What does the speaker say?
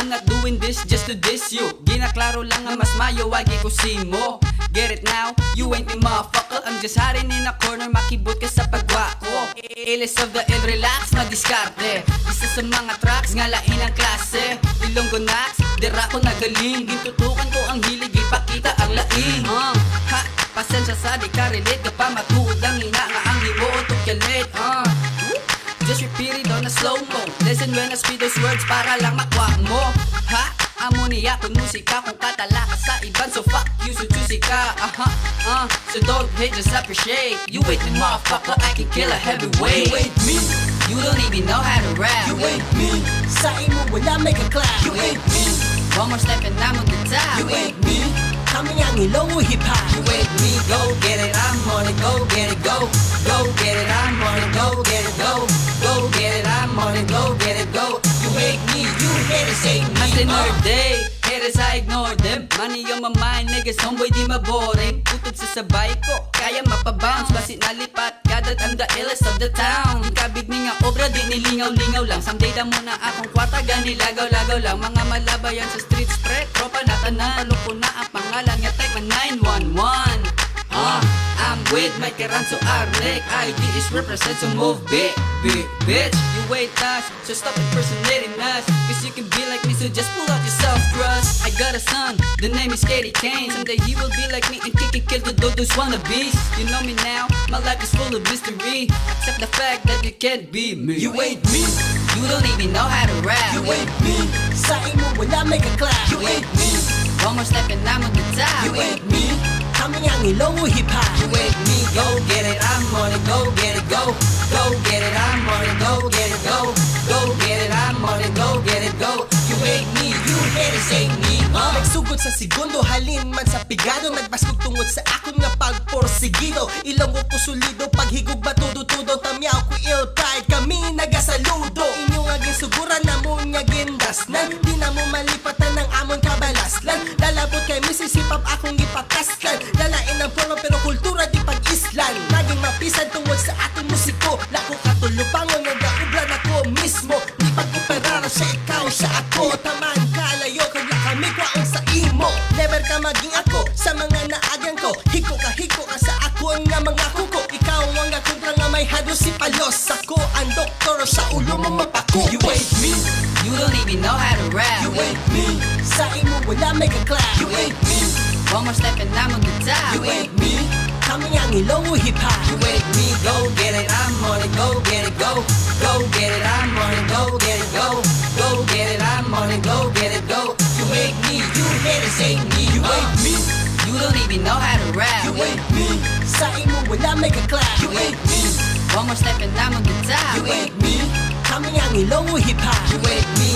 not doing this just to diss you. Ginaklaro lang nga mas mayo, wagi ko mo. Get it now? You ain't me motherfucker. I'm just hiding in a corner, makibot ka sa pagwa ko. Ilis of the ill, relax, madiskarte. Isa sa mga tracks, nga lain ang klase. Ilonggo nax, dira ko nagaling. Gintutukan ko ang hilig, ipakita ang laing. Ha, pasensya sa di ka relate, ka pa matuod ang ina nga ang himuot o kalit. Just repeat it on a slow-mo. Listen when I speak those words para lang makwa mo. Ha? Amo niya kung musika, kung katala ka sa iban. So fuck you, so choosy ka. So don't hate, just appreciate. You ain't the motherfucker, I can kill a heavyweight. You ain't me. You don't even know how to rap. You ain't me. Sa imo wala make a clap. You ain't me. One more step and I'm on the top. You ain't me. Kami ang ilong hip-hop. You ain't me, go get it, I'm on it, go get it, go. Go get it, I'm on it, go get it, go. Go get it, I'm on it, go get it, go. You ain't me, you haters ain't me. Hasta another day, haters I ignore them. Money on my mind, niggas, homeboy di maboring. Putod sa sabay ko, kaya mapabounce. Basit nalipat, kadat I'm the illest of the town. Ikabig ni nga obra, di nilingaw-lingaw lang. Someday da muna akong kwarta, gani lagaw-lagaw lang. Mga malabayan sa street spread, tropa na tanan. Paloko na ang pangalan, nga type man 911. I'm with my Keranzo Arlek. ID is represent, so move big, bitch. You ain't us, so stop impersonating us. Cause you can be like me, so just pull out your self-trust. I got a son, the name is Katie Kane. Someday he will be like me and kick and kill the those wannabes. You know me now, my life is full of mystery. Accept the fact that you can't be me. You ain't me. You don't even know how to rap. You ain't me. Sa imo wala make a clap. You ain't me. One more step and I'm on the top. You ain't me. Kami ang ilong hip-hop. You ain't me, go get it, I'm on it, go get it, go. Go get it, I'm on it, go get it, go. Go get it, I'm on it, go get it, go. You ain't me, you haters ain't me. Nagsugod sa segundo, halin man sa pigado. Nagbaskog tungod sa akon nga pagporsigido. Ilonggo ko solido, paghigog ba tudo-tudo. Tamyaw ko ill-pride, kami nagasaludo. Inyo nga ginsuguran na mo nga gindasnan. Di na mo malipatan ng amon kabalaslan. Lalabot kay misisipap akong ipakaslan. Lalain ang forma pero kultura di pag-islan. Naging mapisan tungod sa atong musiko. Lako katulupangon nga gaublan ako mismo. Di pag-operara sa ikaw sa ako. Taman kalayo kaya kami kwaong sa imo. Never ka maging ako sa mga naagang ko. Hiko ka sa ako nga mga kuko. Ikaw ang kontra nga may hado si palos. Ako ang doktor sa ulo mo mapako. You ain't me. You don't even know how to rap. You ain't me. Sa imo wala make a clap. You ain't me. One more step and I'm on the top. You ain't me. Kami ang ilong hip-hop. You ain't me, go get it, I'm on it, go get it, go. Go get it, I'm on it, go get it, go. Go get it, I'm on it, go get it, go. You ain't me, you haters ain't me. You ain't me. You don't even know how to rap. You ain't me. Sa imo wala make a clap. You ain't me. One more step and I'm on the top. You ain't me. Kami ang ilong hip-hop. You ain't me,